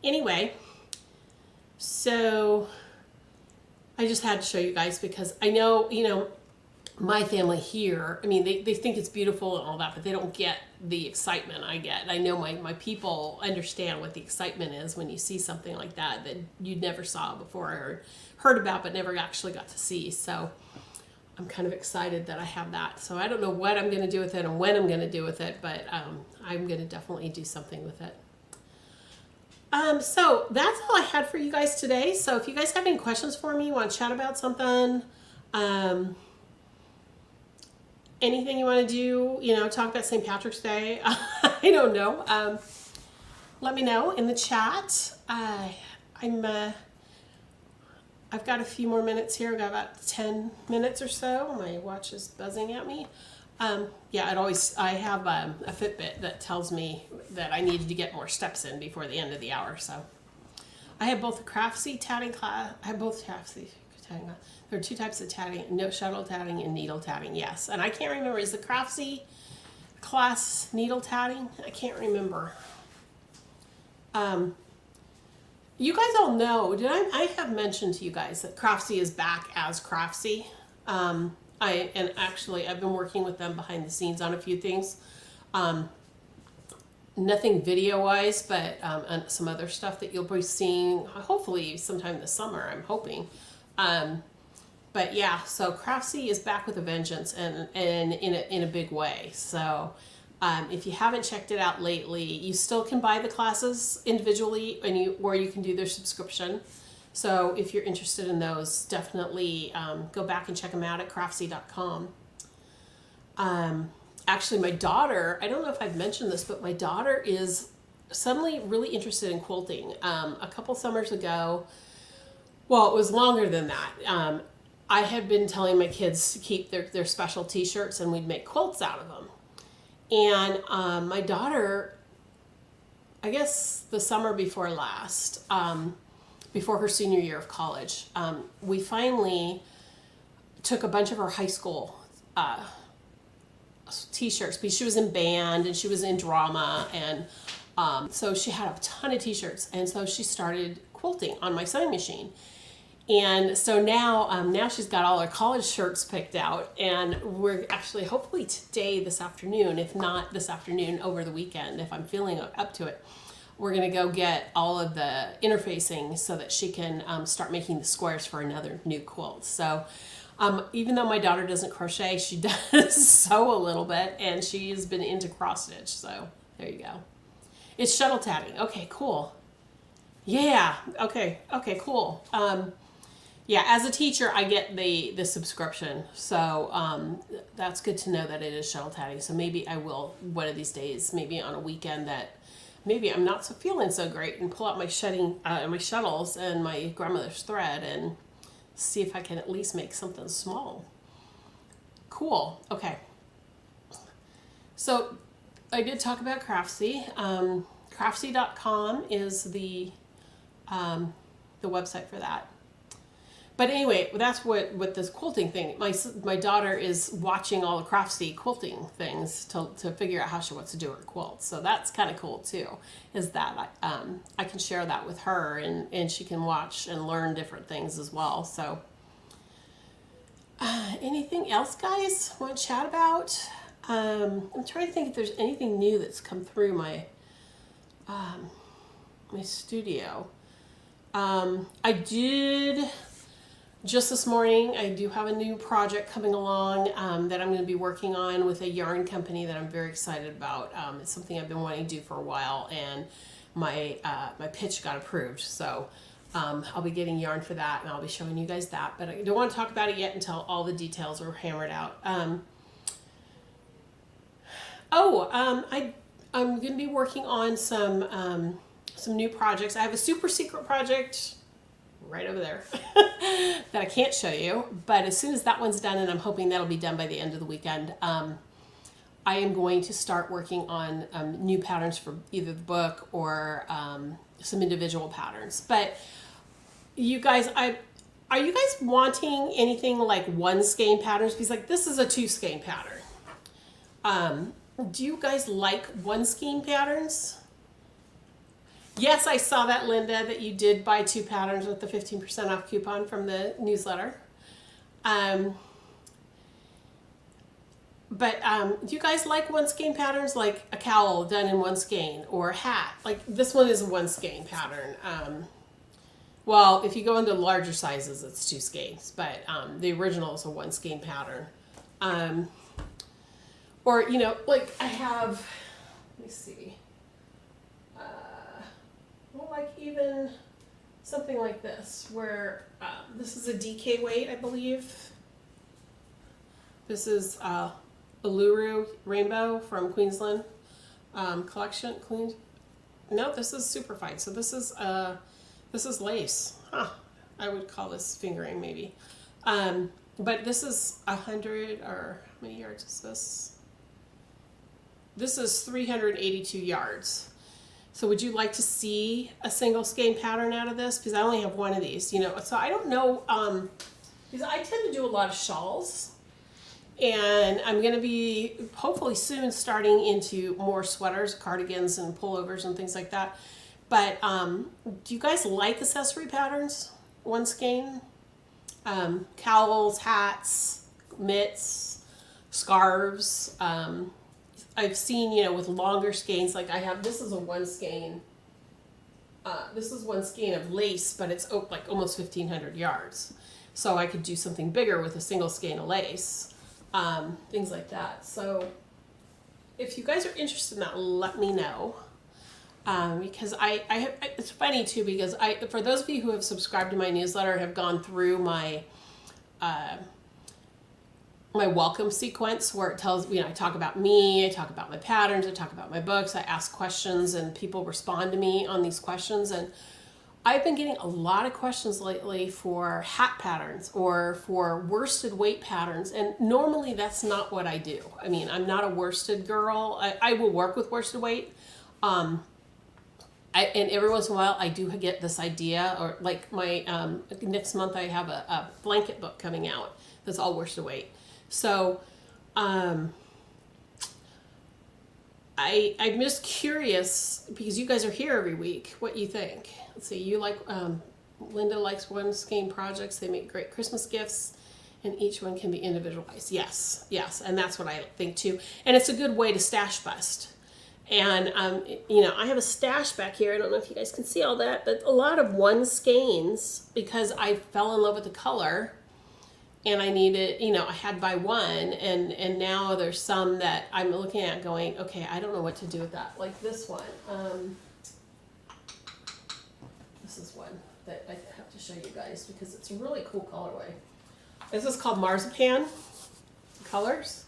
Anyway, so I just had to show you guys, because I know, my family here, they think it's beautiful and all that, but they don't get the excitement I get. I know my people understand what the excitement is when you see something like that you never saw before, or heard about but never actually got to see. So I'm kind of excited that I have that. So I don't know what I'm going to do with it and when I'm going to do with it, but I'm going to definitely do something with it. So that's all I had for you guys today. So if you guys have any questions for me, want to chat about something, anything you want to do, talk about St. Patrick's Day, I don't know. Let me know in the chat. I've got a few more minutes here. I've got about 10 minutes or so. My watch is buzzing at me. Yeah, I have a Fitbit that tells me that I needed to get more steps in before the end of the hour. So I have both a Craftsy tatting class. I have both Craftsy tatting. There are 2 types of tatting: no shuttle tatting and needle tatting. Yes, and I can't remember. Is the Craftsy class needle tatting? I can't remember. You guys all know, I have mentioned to you guys that Craftsy is back as Craftsy. I've been working with them behind the scenes on a few things. Nothing video wise, but some other stuff that you'll be seeing hopefully sometime this summer, I'm hoping. But yeah, so Craftsy is back with a vengeance and in a big way. So if you haven't checked it out lately, you still can buy the classes individually, or you can do their subscription. So if you're interested in those, definitely go back and check them out at craftsy.com. Actually, my daughter, I don't know if I've mentioned this, but my daughter is suddenly really interested in quilting. A couple summers ago, well, it was longer than that. I had been telling my kids to keep their special t-shirts and we'd make quilts out of them. And my daughter, I guess the summer before last, before her senior year of college, we finally took a bunch of her high school t-shirts because she was in band and she was in drama, and so she had a ton of t-shirts, and so she started quilting on my sewing machine. And so now she's got all her college shirts picked out, and we're actually hopefully this afternoon, if not this afternoon, over the weekend, if I'm feeling up to it, we're going to go get all of the interfacing so that she can start making the squares for another new quilt. So even though my daughter doesn't crochet, she does sew a little bit, and she's been into cross stitch. So there you go. It's shuttle tatting. Okay, cool. Yeah. Okay, cool. Yeah, as a teacher, I get the subscription, so that's good to know that it is shuttle tatting. So maybe I will one of these days, maybe on a weekend that maybe I'm not feeling so great, and pull out my shuttles and my grandmother's thread and see if I can at least make something small. Cool. Okay. So I did talk about Craftsy. Craftsy.com is the website for that. But anyway, that's what this quilting thing. My daughter is watching all the Craftsy quilting things to figure out how she wants to do her quilt. So that's kind of cool too. Is that I can share that with her, and she can watch and learn different things as well. So anything else, guys, want to chat about? I'm trying to think if there's anything new that's come through my my studio. I did. Just this morning, I do have a new project coming along that I'm going to be working on with a yarn company that I'm very excited about. It's something I've been wanting to do for a while, and my pitch got approved. So I'll be getting yarn for that, and I'll be showing you guys that. But I don't want to talk about it yet until all the details are hammered out. I'm going to be working on some new projects. I have a super secret project right over there that I can't show you, but as soon as that one's done, and I'm hoping that'll be done by the end of the weekend, I am going to start working on new patterns for either the book or some individual patterns. But you guys, are you guys wanting anything like one skein patterns? Because like this is a 2 skein pattern. Do you guys like 1 skein patterns? Yes, I saw that, Linda, that you did buy 2 patterns with the 15% off coupon from the newsletter. But do you guys like 1 skein patterns, like a cowl done in 1 skein, or a hat? Like this one is a 1 skein pattern. Well, if you go into larger sizes, it's 2 skeins, but the original is a 1 skein pattern. Or, you know, like I have, let me see. Well, like even something like this, where this is a DK weight, I believe. This is Uluru Rainbow from Queensland collection. No, this is Superfine. So this is lace. Huh. I would call this fingering maybe. But this is 100, or how many yards is this? This is 382 yards. So would you like to see a single skein pattern out of this? Because I only have one of these, you know. So I don't know because I tend to do a lot of shawls. And I'm going to be hopefully soon starting into more sweaters, cardigans, and pullovers and things like that. But do you guys like accessory patterns? One skein? Cowls, hats, mitts, scarves. I've seen, you know, with longer skeins, like I have, this is a one skein. This is one skein of lace, but it's like almost 1,500 yards. So I could do something bigger with a single skein of lace. Things like that. So if you guys are interested in that, let me know. Because it's funny too, because for those of you who have subscribed to my newsletter, have gone through my my welcome sequence where it tells, you know, I talk about me, I talk about my patterns, I talk about my books, I ask questions and people respond to me on these questions. And I've been getting a lot of questions lately for hat patterns or for worsted weight patterns. And normally that's not what I do. I mean, I'm not a worsted girl. I will work with worsted weight. And every once in a while I do get this idea, or like my, next month I have a blanket book coming out that's all worsted weight. So, I'm just curious, because you guys are here every week, what you think. Let's see, you like, Linda likes one skein projects. They make great Christmas gifts, and each one can be individualized. Yes, yes, and that's what I think too. And it's a good way to stash bust. And, you know, I have a stash back here. I don't know if you guys can see all that, but a lot of one skeins, because I fell in love with the color. And I needed, you know, I had buy one, and now there's some that I'm looking at going, okay, I don't know what to do with that. Like this one. This is one that I have to show you guys because it's a really cool colorway. This is called Marzipan Colors.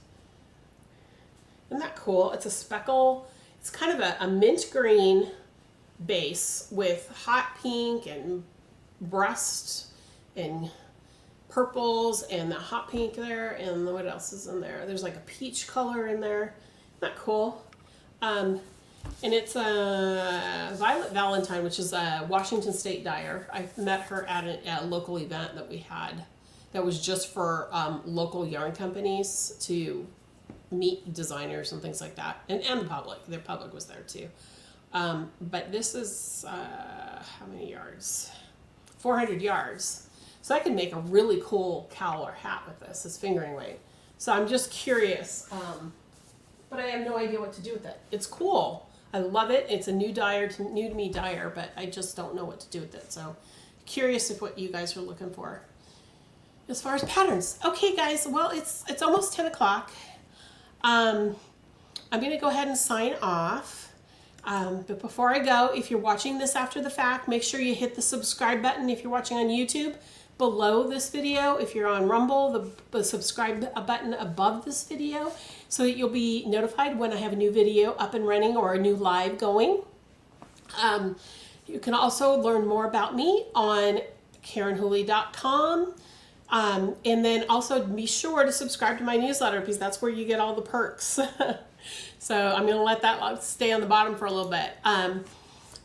Isn't that cool? It's a speckle. It's kind of a mint green base with hot pink and breast and purples and the hot pink there, and what else is in there? There's like a peach color in there. Isn't that cool? And it's a Violet Valentine, which is a Washington State dyer. I met her at a local event that we had that was just for local yarn companies to meet designers and things like that, and the public. Their public was there too. But this is how many yards? 400 yards. So I can make a really cool cowl or hat with this. It's fingering weight. So I'm just curious, but I have no idea what to do with it. It's cool. I love it. It's a new to me dyer, but I just don't know what to do with it. So curious if what you guys are looking for as far as patterns. Okay, guys. Well, it's almost 10 o'clock. I'm going to go ahead and sign off. But before I go, if you're watching this after the fact, make sure you hit the subscribe button if you're watching on YouTube. Below this video, if you're on Rumble, the subscribe button above this video, so that you'll be notified when I have a new video up and running or a new live going. You can also learn more about me on KarenHooley.com. And then also be sure to subscribe to my newsletter, because that's where you get all the perks. So I'm going to let that stay on the bottom for a little bit.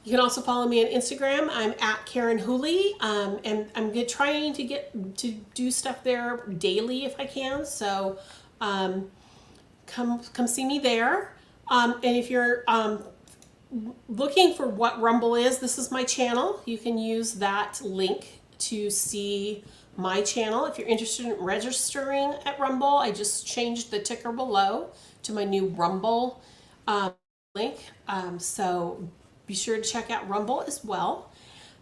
You can also follow me on Instagram. I'm at Karen Hooley, and I'm trying to get to do stuff there daily if I can. So come see me there. And if you're looking for what Rumble is, this is my channel. You can use that link to see my channel. If you're interested in registering at Rumble, I just changed the ticker below to my new Rumble link. So be sure to check out Rumble as well.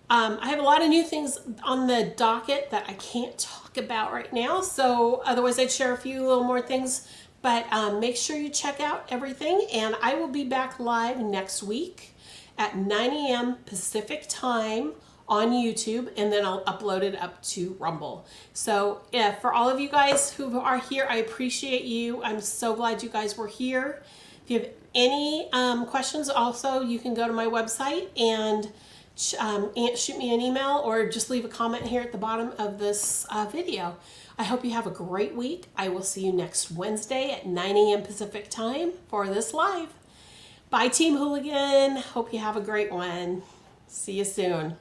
I have a lot of new things on the docket that I can't talk about right now, so otherwise I'd share a few little more things. But make sure you check out everything, and I will be back live next week at 9 a.m. Pacific time on YouTube, and then I'll upload it up to Rumble. So for all of you guys who are here, I appreciate you. I'm so glad you guys were here. If you have any questions, also you can go to my website and shoot me an email, or just leave a comment here at the bottom of this video. I hope you have a great week. I will see you next Wednesday at 9 a.m. Pacific time for this live. Bye, Team Whooleygan. Hope you have a great one. See you soon.